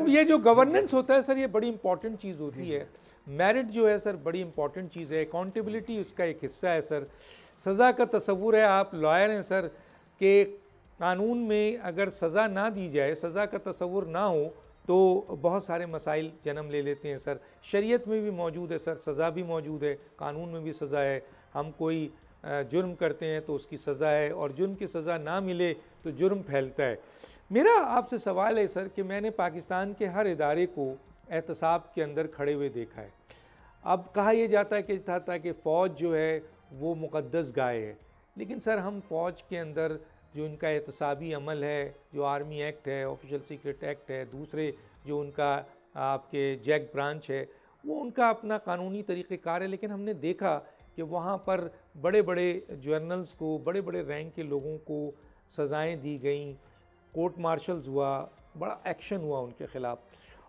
یہ جو گورننس ہوتا ہے سر، یہ بڑی امپورٹنٹ چیز ہوتی ہے. میرٹ جو ہے سر بڑی امپورٹنٹ چیز ہے. اکاؤنٹیبلٹی اس کا ایک حصہ ہے سر. سزا کا تصور ہے، آپ لائر ہیں سر، کہ قانون میں اگر سزا نہ دی جائے، سزا کا تصور نہ ہو تو بہت سارے مسائل جنم لے لیتے ہیں سر. شریعت میں بھی موجود ہے سر، سزا بھی موجود ہے، قانون میں بھی سزا ہے. ہم کوئی جرم کرتے ہیں تو اس کی سزا ہے، اور جرم کی سزا نہ ملے تو جرم پھیلتا ہے. میرا آپ سے سوال ہے سر کہ میں نے پاکستان کے ہر ادارے کو احتساب کے اندر کھڑے ہوئے دیکھا ہے. اب کہا یہ جاتا ہے کہ فوج جو ہے وہ مقدس گائے ہے، لیکن سر ہم فوج کے اندر جو ان کا احتسابی عمل ہے، جو آرمی ایکٹ ہے، آفیشل سیکرٹ ایکٹ ہے، دوسرے جو ان کا آپ کے جیک برانچ ہے، وہ ان کا اپنا قانونی طریقہ کار ہے. لیکن ہم نے دیکھا کہ وہاں پر بڑے بڑے جرنلز کو، بڑے بڑے رینک کے لوگوں کو سزائیں دی گئیں، کورٹ مارشلز ہوا، بڑا ایکشن ہوا ان کے خلاف.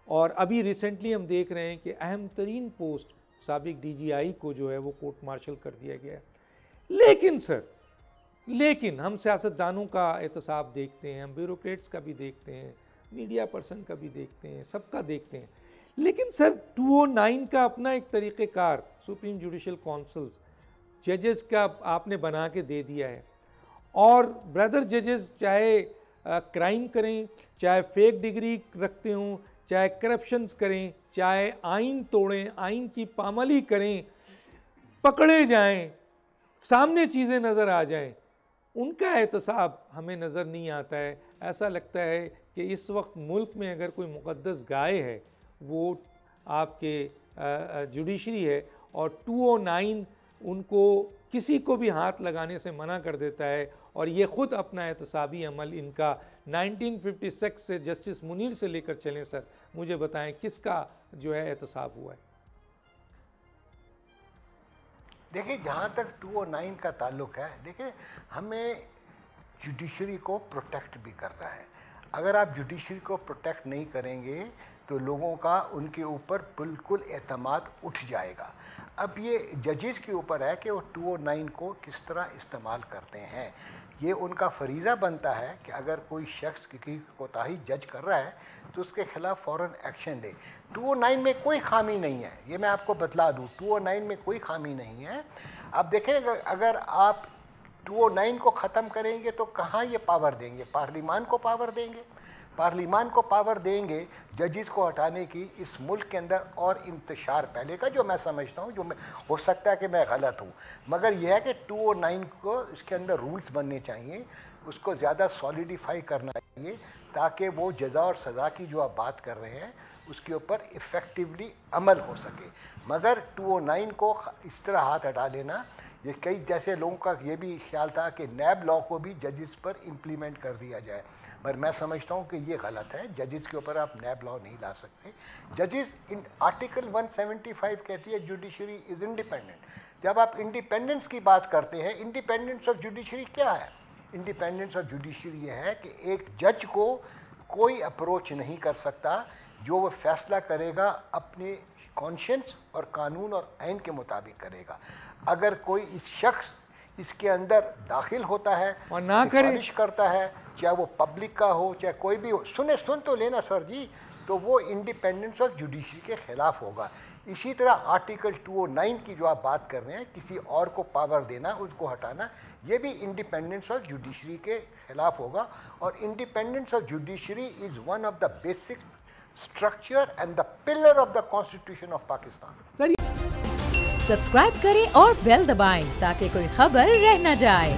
اور ابھی ریسنٹلی ہم دیکھ رہے ہیں کہ اہم ترین پوسٹ سابق ڈی جی آئی کو جو ہے وہ کورٹ مارشل کر دیا گیا ہے. لیکن سر، ہم سیاستدانوں کا احتساب دیکھتے ہیں، ہم بیوروکریٹس کا بھی دیکھتے ہیں، میڈیا پرسن کا بھی دیکھتے ہیں، سب کا دیکھتے ہیں. لیکن سر 209 کا اپنا ایک طریقہ کار سپریم جوڈیشل کونسلز ججز کا آپ نے بنا کے دے دیا ہے. اور بردر ججز چاہے کرائم کریں، چاہے فیک ڈگری رکھتے ہوں، چاہے کرپشنز کریں، چاہے آئین توڑیں، آئین کی پامالی کریں، پکڑے جائیں، سامنے چیزیں نظر آ جائیں، ان کا احتساب ہمیں نظر نہیں آتا ہے. ایسا لگتا ہے کہ اس وقت ملک میں اگر کوئی مقدس گائے ہے وہ آپ کے جوڈیشری ہے، اور 209 ان کو کسی کو بھی ہاتھ لگانے سے منع کر دیتا ہے. اور یہ خود اپنا احتسابی عمل ان کا 1956 سے جسٹس منیر سے لے کر چلیں سر، مجھے بتائیں کس کا جو ہے احتساب ہوا ہے؟ دیکھیں، جہاں تک 209 کا تعلق ہے، دیکھیں ہمیں جوڈیشری کو پروٹیکٹ بھی کرنا ہے. اگر آپ جوڈیشری کو پروٹیکٹ نہیں کریں گے تو لوگوں کا ان کے اوپر بالکل اعتماد اٹھ جائے گا. اب یہ ججز کے اوپر ہے کہ وہ 209 کو کس طرح استعمال کرتے ہیں. یہ ان کا فریضہ بنتا ہے کہ اگر کوئی شخص کی کوتاہی جج کر رہا ہے تو اس کے خلاف فوراً ایکشن لے. 209 میں کوئی خامی نہیں ہے، یہ میں آپ کو بتلا دوں. 209 میں کوئی خامی نہیں ہے. اب دیکھیں، اگر آپ 209 کو ختم کریں گے تو کہاں یہ پاور دیں گے؟ پارلیمان کو پاور دیں گے. پارلیمان کو پاور دیں گے ججز کو ہٹانے کی. اس ملک کے اندر اور انتشار پہلے کا جو میں سمجھتا ہوں، جو ہو سکتا ہے کہ میں غلط ہوں، مگر یہ ہے کہ 209 کو اس کے اندر رولز بننے چاہیے، اس کو زیادہ سولیڈیفائی کرنا چاہیے تاکہ وہ جزا اور سزا کی جو آپ بات کر رہے ہیں اس کے اوپر ایفیکٹیولی عمل ہو سکے. مگر 209 کو اس طرح ہاتھ ہٹا لینا، یہ کئی جیسے لوگوں کا یہ بھی خیال تھا کہ نیب لا کو بھی ججز پر امپلیمنٹ کر دیا جائے، پر میں سمجھتا ہوں کہ یہ غلط ہے. ججز کے اوپر آپ نیب لا نہیں لا سکتے. ججز آرٹیکل 175 کہتی ہے جوڈیشری از انڈیپینڈنٹ. جب آپ انڈیپینڈنس کی بات کرتے ہیں، انڈیپینڈنس آف جوڈیشری کیا ہے؟ انڈیپینڈنس آف جوڈیشری یہ ہے کہ ایک جج کو کوئی اپروچ نہیں کر سکتا، جو وہ فیصلہ کرے گا اپنے کانشنس اور قانون اور آئین کے مطابق کرے گا. اگر کوئی اس شخص اس کے اندر داخل ہوتا ہے اور سفارش کرتا ہے، چاہے وہ پبلک کا ہو چاہے کوئی بھی ہو، سن تو لینا سر جی، تو وہ انڈیپینڈنس آف جوڈیشری کے خلاف ہوگا. اسی طرح آرٹیکل 209 کی جو آپ بات کر رہے ہیں، کسی اور کو پاور دینا، اس کو ہٹانا، یہ بھی انڈیپینڈنس آف جوڈیشری کے خلاف ہوگا. اور independence of judiciary is one of the basic structure and the pillar of the constitution of Pakistan. Subscribe کریں اور بیل دبائیں تاکہ کوئی خبر رہ نہ جائے.